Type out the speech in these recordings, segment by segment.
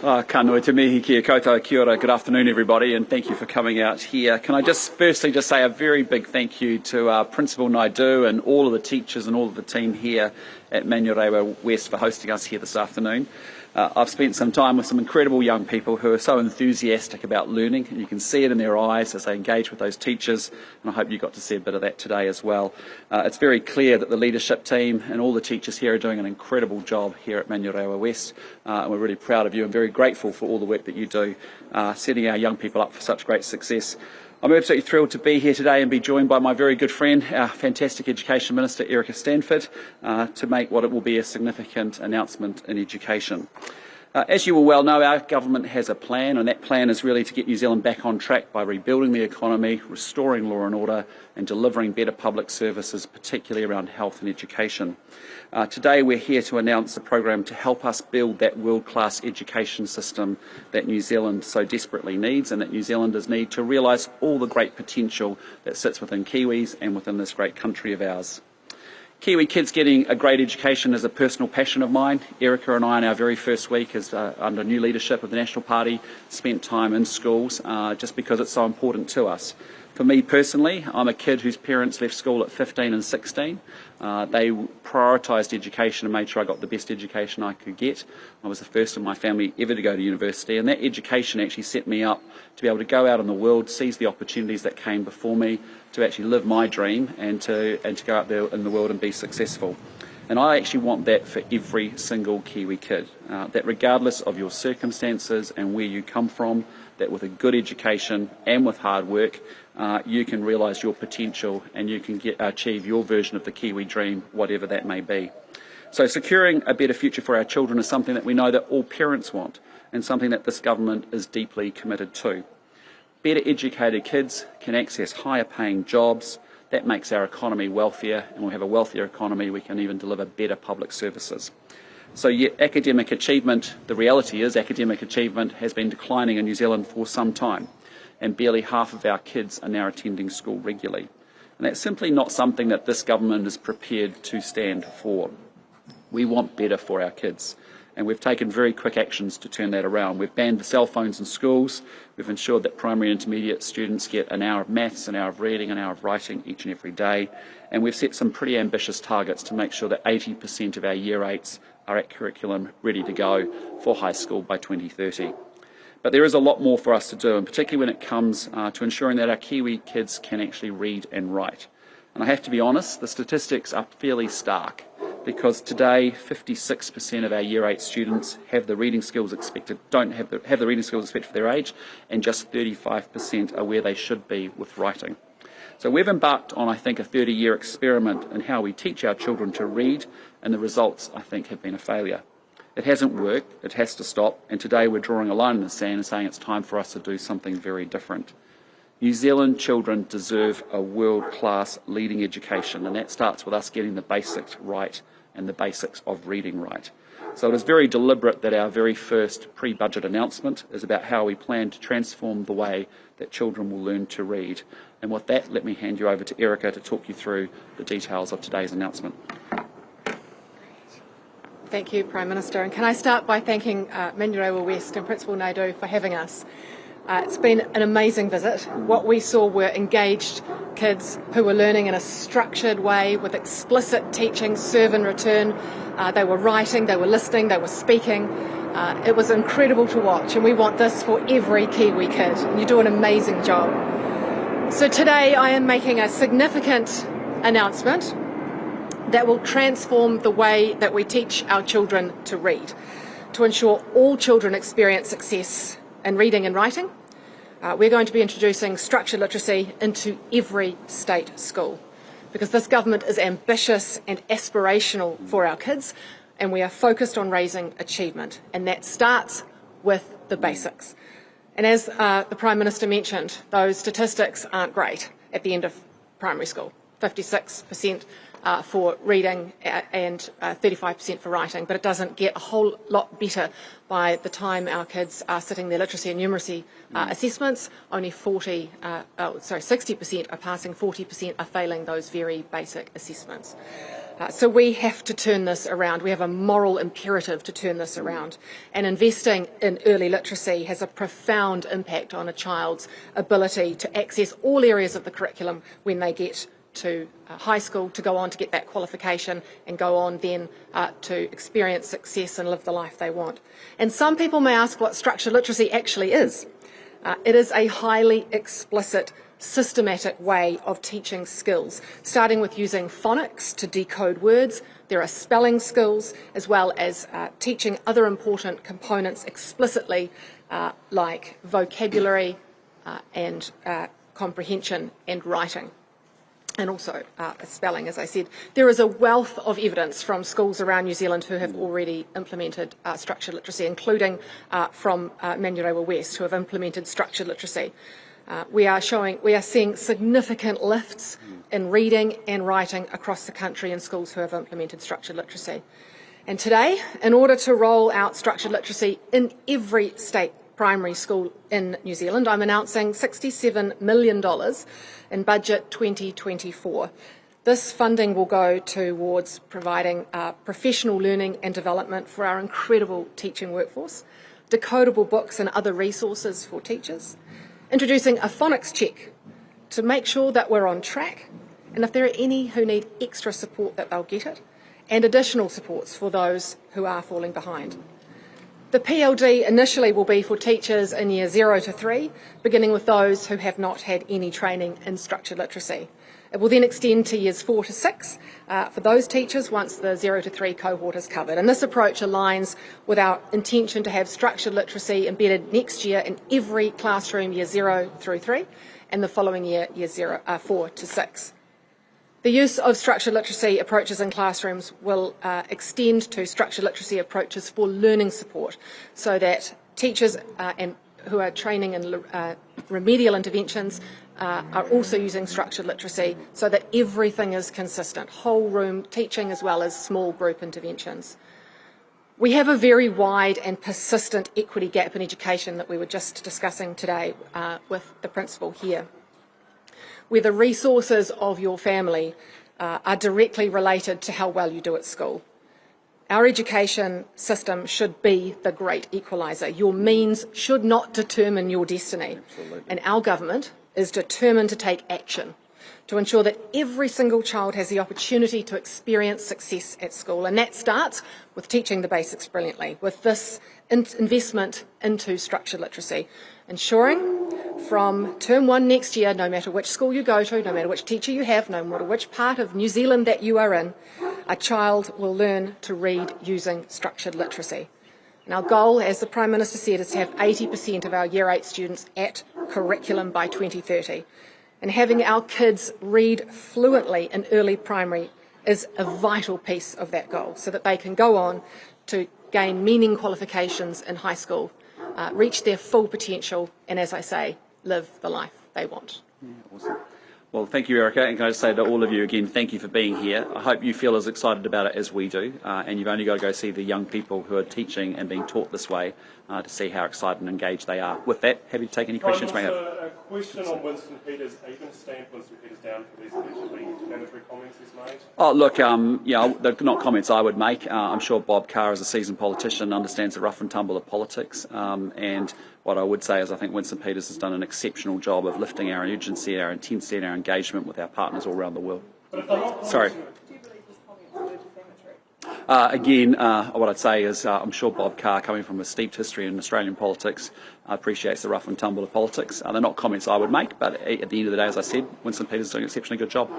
Ka nui te mihi kia koutou, kia ora, good afternoon everybody, and thank you for coming out here. Can I just firstly say a very big thank you to our Principal Naidu and all of the teachers and all of the team here at Manurewa West for hosting us here this afternoon. I've spent some time with some incredible young people who are so enthusiastic about learning, and you can see it in their eyes as they engage with those teachers, and I hope you got to see a bit of that today as well. It's very clear that the leadership team and all the teachers here are doing an incredible job here at Manurewa West, and we're really proud of you and very grateful for all the work that you do, setting our young people up for such great success. I'm absolutely thrilled to be here today and be joined by my very good friend, our fantastic Education Minister, Erica Stanford, to make what it will be a significant announcement in education. As you will well know, our government has a plan, and that plan is really to get New Zealand back on track by rebuilding the economy, restoring law and order, and delivering better public services, particularly around health and education. Today we're here to announce a program to help us build that world-class education system that New Zealand so desperately needs, and that New Zealanders need to realise all the great potential that sits within Kiwis and within this great country of ours. Kiwi kids getting a great education is a personal passion of mine. Erica and I, in our very first week as under new leadership of the National Party, spent time in schools just because it's so important to us. For me personally, I'm a kid whose parents left school at 15 and 16. They prioritised education and made sure I got the best education I could get. I was the first in my family ever to go to university, and that education actually set me up to be able to go out in the world, seize the opportunities that came before me, to actually live my dream and to go out there in the world and be successful. And I actually want that for every single Kiwi kid, that regardless of your circumstances and where you come from, that with a good education and with hard work, you can realise your potential and you can achieve your version of the Kiwi dream, whatever that may be. So securing a better future for our children is something that we know that all parents want, and something that this government is deeply committed to. Better educated kids can access higher paying jobs. That makes our economy wealthier, and when we have a wealthier economy we can even deliver better public services. So yet academic achievement, the reality is academic achievement has been declining in New Zealand for some time, and barely half of our kids are now attending school regularly. And that's simply not something that this government is prepared to stand for. We want better for our kids, and we've taken very quick actions to turn that around. We've banned the cell phones in schools. We've ensured that primary and intermediate students get an hour of maths, an hour of reading, an hour of writing each and every day. And we've set some pretty ambitious targets to make sure that 80% of our Year 8s are at curriculum ready to go for high school by 2030. But there is a lot more for us to do, and particularly when it comes to ensuring that our Kiwi kids can actually read and write. And I have to be honest, the statistics are fairly stark, because today 56% of our Year 8 students have the reading skills expected, have the reading skills expected for their age, and just 35% are where they should be with writing. So we've embarked on, I think, a 30-year experiment in how we teach our children to read, and the results, I think, have been a failure. It hasn't worked, it has to stop, and today we're drawing a line in the sand and saying it's time for us to do something very different. New Zealand children deserve a world-class leading education, and that starts with us getting the basics right and the basics of reading right. So it is very deliberate that our very first pre-budget announcement is about how we plan to transform the way that children will learn to read. And with that, let me hand you over to Erica to talk you through the details of today's announcement. Thank you, Prime Minister. And can I start by thanking Manurewa West and Principal Naidu for having us. It's been an amazing visit. What we saw were engaged kids who were learning in a structured way with explicit teaching, serve and return. They were writing, they were listening, they were speaking. It was incredible to watch, and we want this for every Kiwi kid. And you do an amazing job. So today I am making a significant announcement that will transform the way that we teach our children to read, to ensure all children experience success in reading and writing. We're going to be introducing structured literacy into every state school, because this government is ambitious and aspirational for our kids, and we are focused on raising achievement, and that starts with the basics. And as the Prime Minister mentioned, those statistics aren't great at the end of primary school. 56% for reading and 35% for writing, but it doesn't get a whole lot better by the time our kids are sitting their literacy and numeracy assessments. Only 60% are passing, 40% are failing those very basic assessments. So we have to turn this around. We have a moral imperative to turn this around. And investing in early literacy has a profound impact on a child's ability to access all areas of the curriculum when they get to high school, to go on to get that qualification and go on then to experience success and live the life they want. And some people may ask what structured literacy actually is. It is a highly explicit, systematic way of teaching skills, starting with using phonics to decode words. There are spelling skills, as well as teaching other important components explicitly, like vocabulary and comprehension and writing. And also spelling, as I said. There is a wealth of evidence from schools around New Zealand who have already implemented structured literacy, including from Manurewa West, who have implemented structured literacy. We are seeing significant lifts in reading and writing across the country in schools who have implemented structured literacy. And today, in order to roll out structured literacy in every state primary school in New Zealand, I'm announcing $67 million in budget 2024. This funding will go towards providing professional learning and development for our incredible teaching workforce, decodable books and other resources for teachers, introducing a phonics check to make sure that we're on track, and if there are any who need extra support that they'll get it, and additional supports for those who are falling behind. The PLD initially will be for teachers in year 0 to 3, beginning with those who have not had any training in structured literacy. It will then extend to years 4 to 6 for those teachers once the 0 to 3 cohort is covered. And this approach aligns with our intention to have structured literacy embedded next year in every classroom year 0 through 3 and the following year, year 4 to 6. The use of structured literacy approaches in classrooms will extend to structured literacy approaches for learning support, so that teachers who are training in remedial interventions are also using structured literacy, so that everything is consistent, whole room teaching as well as small group interventions. We have a very wide and persistent equity gap in education that we were just discussing today with the principal here, where the resources of your family are directly related to how well you do at school. Our education system should be the great equaliser. Your means should not determine your destiny. Absolutely. And our government is determined to take action to ensure that every single child has the opportunity to experience success at school. And that starts with teaching the basics brilliantly, with this investment into structured literacy, ensuring from term 1 next year, no matter which school you go to, no matter which teacher you have, no matter which part of New Zealand that you are in, a child will learn to read using structured literacy. And our goal, as the Prime Minister said, is to have 80% of our Year 8 students at curriculum by 2030. And having our kids read fluently in early primary is a vital piece of that goal, so that they can go on to gain meaning qualifications in high school, reach their full potential, and, as I say, live the life they want. Yeah, awesome. Well, thank you, Erica, and can I just say to all of you again, thank you for being here. I hope you feel as excited about it as we do, and you've only got to go see the young people who are teaching and being taught this way to see how excited and engaged they are. With that, happy to take any questions you may have. A question on Winston Peters. Are you going to stand Winston Peters down for these allegedly defamatory comments he's made? Oh, look, they're not comments I would make. I'm sure Bob Carr, as a seasoned politician, understands the rough and tumble of politics, and what I would say is I think Winston Peters has done an exceptional job of lifting our urgency, our intensity and our engagement with our partners all around the world. Sorry. Again, what I'd say is I'm sure Bob Carr, coming from a steeped history in Australian politics, appreciates the rough and tumble of politics. They're not comments I would make, but at the end of the day, as I said, Winston Peters is doing an exceptionally good job.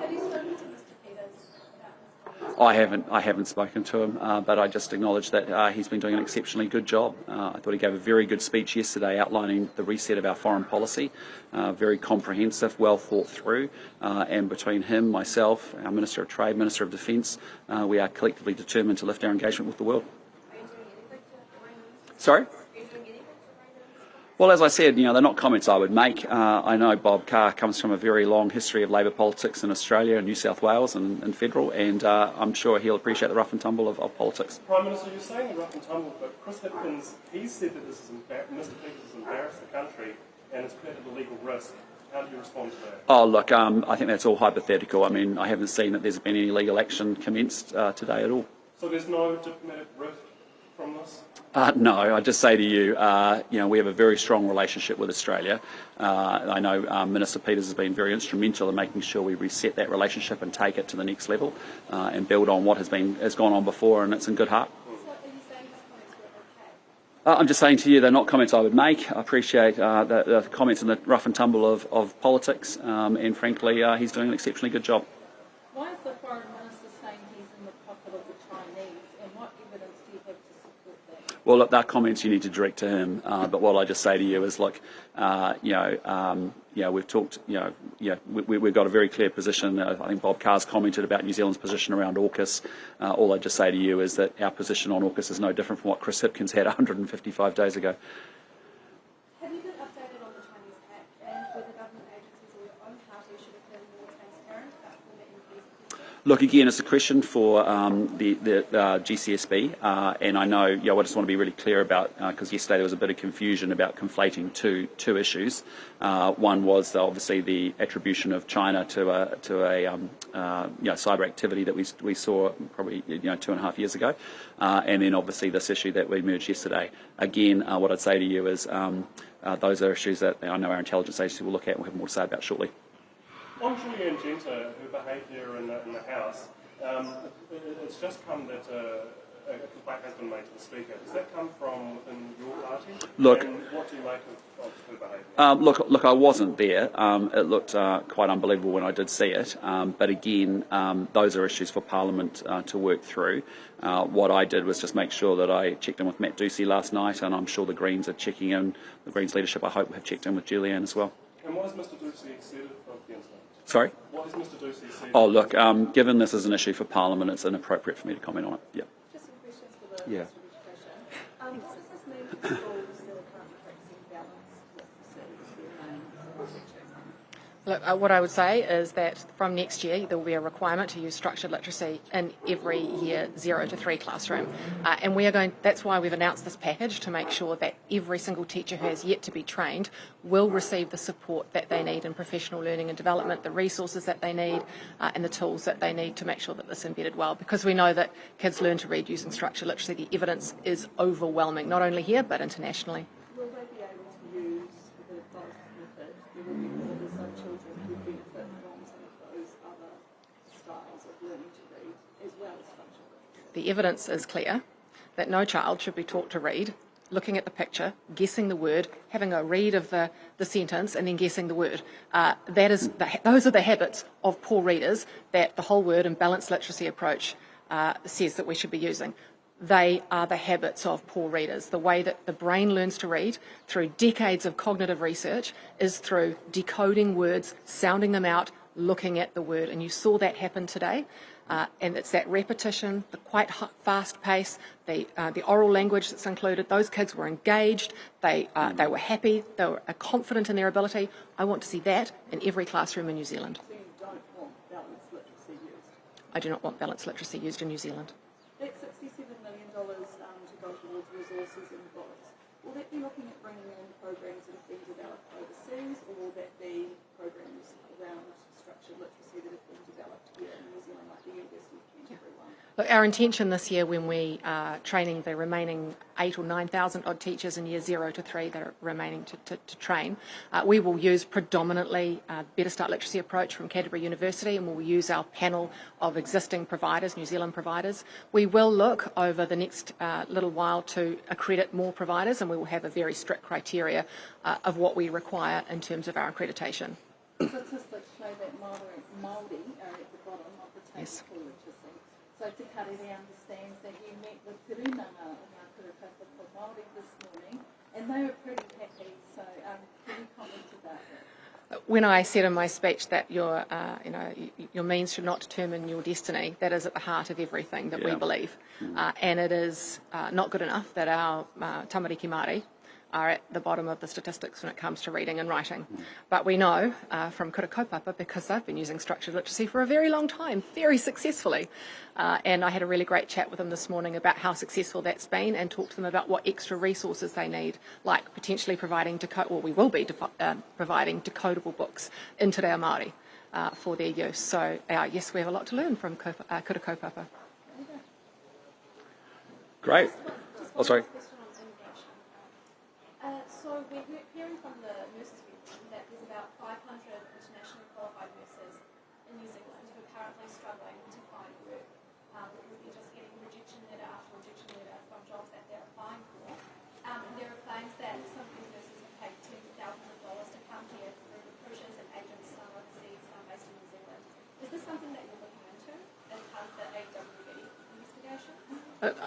I haven't spoken to him, but I just acknowledge that he's been doing an exceptionally good job. I thought he gave a very good speech yesterday outlining the reset of our foreign policy, very comprehensive, well thought through, and between him, myself, our Minister of Trade, Minister of Defence, we are collectively determined to lift our engagement with the world. Sorry? Well, as I said, they're not comments I would make. I know Bob Carr comes from a very long history of Labor politics in Australia and New South Wales and federal, and I'm sure he'll appreciate the rough and tumble of politics. Prime Minister, you're saying the rough and tumble, but Chris Hipkins, he said that Mr. Peters has embarrassed the country and it's created a legal risk. How do you respond to that? Oh, look, I think that's all hypothetical. I mean, I haven't seen that there's been any legal action commenced today at all. So there's no diplomatic rift from this? No, I just say to you, we have a very strong relationship with Australia. I know Minister Peters has been very instrumental in making sure we reset that relationship and take it to the next level and build on what has gone on before, and it's in good heart. I'm just saying to you, they're not comments I would make. I appreciate the comments in the rough and tumble of politics, and frankly, he's doing an exceptionally good job. Why is the Foreign Minister saying he's in the pocket of the Chinese, and what evidence do you have to support that? Well, look, that comments you need to direct to him. But what I just say to you is, look, we've talked. We've got a very clear position. I think Bob Carr's commented about New Zealand's position around AUKUS. All I just say to you is that our position on AUKUS is no different from what Chris Hipkins had 155 days ago. Have you been updated on the Chinese hack and whether government agencies or your own party should have been more transparent about former MPs? Look, again, it's a question for the GCSB, and I know, I just want to be really clear about, because yesterday there was a bit of confusion about conflating two issues. One was obviously the attribution of China to a cyber activity that we saw probably 2.5 years ago, and then obviously this issue that we emerged yesterday. Again, what I'd say to you is those are issues that I know our intelligence agency will look at and we'll have more to say about shortly. On Julie and Genta, her behaviour in the House, it's just come that a complaint has been made to the Speaker. Does that come from within your party? Look, and what do you make of her behaviour? Look, I wasn't there. It looked quite unbelievable when I did see it. But again, those are issues for Parliament to work through. What I did was just make sure that I checked in with Matt Ducey last night, and I'm sure the Greens are checking in. The Greens leadership, I hope, have checked in with Julianne as well. And what has Mr Ducey said of the incident? Sorry? What has Mr Ducey said? Oh, look, given this is an issue for Parliament, it's inappropriate for me to comment on it. Yeah. Just some questions for the Yeah. Minister of Education. What does this mean for schools that are currently practicing balanced literacy? Look, what I would say is that from next year there will be a requirement to use structured literacy in every year 0 to 3 classroom, and that's why we've announced this package, to make sure that every single teacher who has yet to be trained will receive the support that they need in professional learning and development, the resources that they need, and the tools that they need to make sure that this is embedded well, because we know that kids learn to read using structured literacy. The evidence is overwhelming, not only here but internationally. Will they be able to use the both method? There will be more than some children who benefit from some of those other styles of learning to read as well as structured. The evidence is clear that no child should be taught to read looking at the picture, guessing the word, having a read of the sentence and then guessing the word. Those are the habits of poor readers that the whole word and balanced literacy approach says that we should be using. They are the habits of poor readers. The way that the brain learns to read through decades of cognitive research is through decoding words, sounding them out, looking at the word. And you saw that happen today. And it's that repetition, the quite fast pace, the oral language that's included. Those kids were engaged, they were happy, they were confident in their ability. I want to see that in every classroom in New Zealand. So you don't want balanced literacy used? I do not want balanced literacy used in New Zealand. That's $67 million to go towards resources and books. Will that be looking at bringing in programs that have been developed overseas, or will that be programs around structured literacy that have been developed here in New Zealand, like the University of Canterbury one? Look, our intention this year, when we are training the remaining 8,000 or 9,000 odd teachers in years 0 to 3 that are remaining to train, we will use predominantly Better Start Literacy approach from Canterbury University, and we'll use our panel of existing providers, New Zealand providers. We will look over the next little while to accredit more providers, and we will have a very strict criteria of what we require in terms of our accreditation. Statistics show that Māori are at the bottom of the table Yes. for literacy. So Te Karere understands that you met with Te Runanga o Ngā Kurutaka for Māori this morning, and they were pretty happy. So can you comment about that? When I said in my speech that your means should not determine your destiny, that is at the heart of everything that we believe. And it is not good enough that our tamariki Māori are at the bottom of the statistics when it comes to reading and writing. But we know from Kura Kaupapa, because they've been using structured literacy for a very long time, very successfully. And I had a really great chat with them this morning about how successful that's been, and talked to them about what extra resources they need, like potentially providing, we will be providing decodable books in Te Reo Māori for their use. So yes, we have a lot to learn from Kura Kaupapa. Great. Oh, sorry. So we're hearing from the nurses union that there's about 500 internationally qualified nurses in New Zealand who are currently struggling to find work because they're just getting rejection letter after rejection letter from jobs that they're applying for. And there are claims that some of these nurses have paid tens of thousands of dollars to come here through recruiters and agents, some overseas, some based in New Zealand. Is this something that you're looking into as part of the AWB investigation?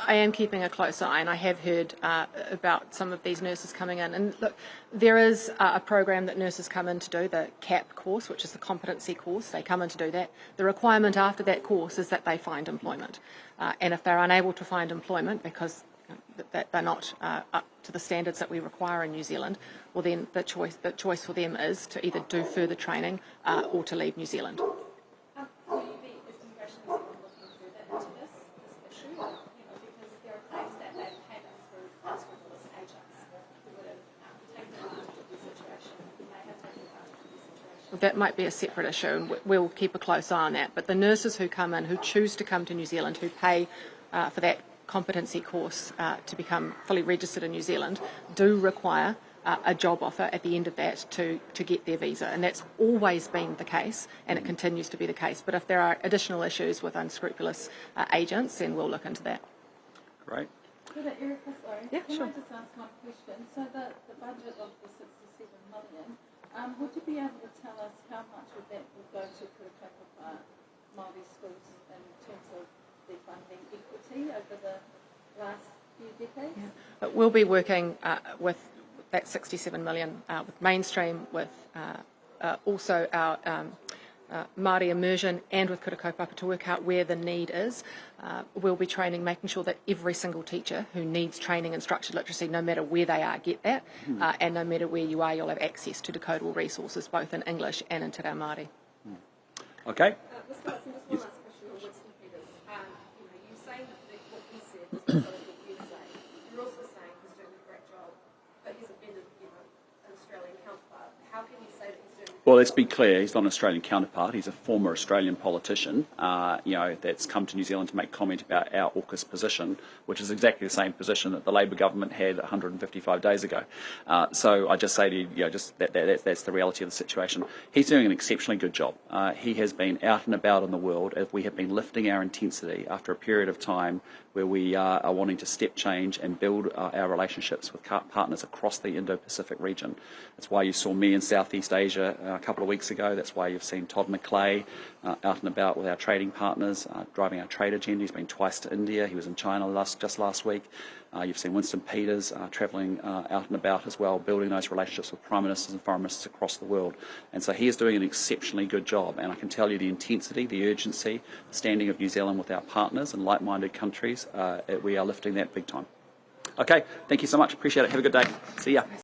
I am keeping a close eye, and I have heard about some of these nurses coming in. And look, there is a program that nurses come in to do, the CAP course, which is the competency course. They come in to do that. The requirement after that course is that they find employment. And if they're unable to find employment because they're not up to the standards that we require in New Zealand, well then the choice for them is to either do further training or to leave New Zealand. Will you be, as Immigration New Zealand, looking further into this issue? Because there are claims that they've paid us through unscrupulous agents who would have taken advantage of the situation, who may have taken advantage of the situation. That might be a separate issue, and we'll keep a close eye on that. But the nurses who come in, who choose to come to New Zealand, who pay for that competency course to become fully registered in New Zealand, do require a job offer at the end of that to get their visa. And that's always been the case, and it continues to be the case. But if there are additional issues with unscrupulous agents, then we'll look into that. Great. Erica, sorry. Yeah, Can sure. I just ask one question? So the budget of the 67 million, would you be able to tell us how much of that would go to Kura Kaupapa Māori schools in terms of the funding equity over the last few decades? Yeah. But we'll be working with that 67 million with mainstream, with also our Māori immersion, and with Kura Kaupapa to work out where the need is. We'll be training, making sure that every single teacher who needs training in structured literacy, no matter where they are, get that, and no matter where you are, you'll have access to decodable resources both in English and in Te Reo Māori. Okay. Mr. Watson, just one last question on Winston Peters. You say that what he said is what you're saying. You're also saying he's doing a great job, but he's offended, an Australian counterpart. How can you say that he's doing? Well, let's be clear. He's not an Australian counterpart. He's a former Australian politician, that's come to New Zealand to make comment about our AUKUS position, which is exactly the same position that the Labor government had 155 days ago. So I just say to you, that's the reality of the situation. He's doing an exceptionally good job. He has been out and about in the world as we have been lifting our intensity after a period of time where we are wanting to step change and build our relationships with partners across the Indo-Pacific region. That's why you saw me in Southeast Asia a couple of weeks ago. That's why you've seen Todd McClay out and about with our trading partners, driving our trade agenda. He's been twice to India. He was in China just last week. You've seen Winston Peters travelling out and about as well, building those relationships with prime ministers and foreign ministers across the world. And so he is doing an exceptionally good job. And I can tell you the intensity, the urgency, the standing of New Zealand with our partners and like-minded countries, we are lifting that big time. Okay, thank you so much. Appreciate it. Have a good day. See ya.